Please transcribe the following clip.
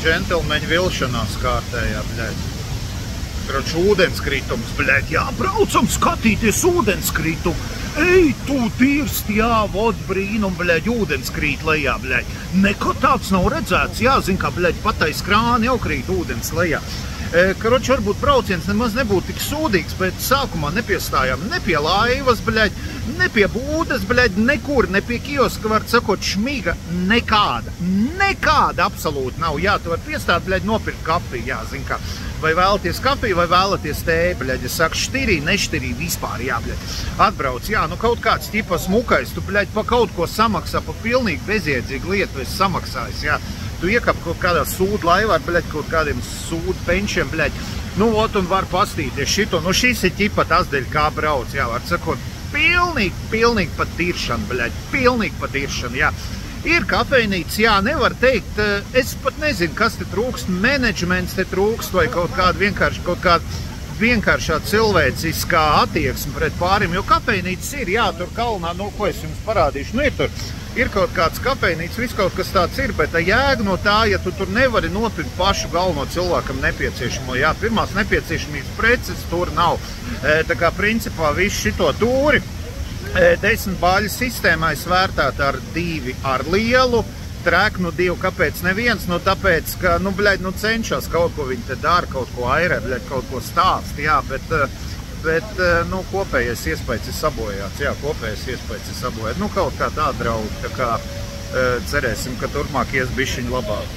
džentelmeņa vilšanās kārtējā, bļaļ. Kroč, ūdenskritums, bļaļ, jā, braucam skatīties ūdenskritumu. Ej, tu tīrst, jā, vod brīnum, bļaļ, ūdenskrīt lejā, bļaļ. Neko tāds nav redzēts, jā, zin kā, bļaļ, patais krāni jau krīt ūdens lejā. Karoči, varbūt brauciens nemaz nebūtu tik sūdīgs, bet sākumā nepiestājām ne pie laivas, bļaļ, ne pie būdas, bļaļ, nekur, ne pie kioska, var sakot, šmiga nekāda. Nekāda absolūti nav. Jā, tu var piestāt, bļaļ, nopirkt kafiju, jā, zin kā. Vai vēlaties kafiju, vai vēlaties tēju, bļaļ. Es saku, štirī, neštirī, vispār, jā, bļaļ. Atbrauc, jā, nu kaut kāds tipa smukais, tu, bļaļ, pa kaut ko samaksā, pa pilnīgi bezjēdzīgu lietu esi samaksājis, jā. Tu iekap kaut kādā sūdu laivā, bļaļ, kaut kādiem sūdu penčiem, bļaļ. Nu, ot, un var pastīties šito. Nu, šis ir ķipa tas dēļ, kā brauc, jā, var sakot, pilnīgi pat tiršana, bļaļ, pilnīgi pat tiršana, jā. Ir kafejnīca, jā, nevar teikt, es pat nezinu, kas te trūkst, menedžments te trūkst, vai kaut kāda vienkāršā cilvēciskā attieksme pret pārim, jo kafejnīcas ir, jā, tur kalnā, nu, ko es jums parādīšu, nu, ir kaut kāds kafejnīca, viss kaut kas tāds ir, bet tā jēga no tā, ja tu tur nevari nopirkt pašu galveno cilvēkam nepieciešamo, jā, pirmās nepieciešamības preces tur nav. Tā kā principā visu šito tūri 10 baļu sistēmā es vērtētu ar 2 ar lielu, treknu 2, kāpēc neviens, nu tāpēc, ka, nu, bļaļ, nu cenšas kaut ko viņi te dara, kaut ko airē, bļaļ, kaut ko stāst, jā, bet, nu, kopējais iespējas ir sabojāts, jā, kopējais iespējas ir sabojāts. Nu, kaut kā tā draugi, tā kā cerēsim, ka turpmāk ies bišķiņ labāk.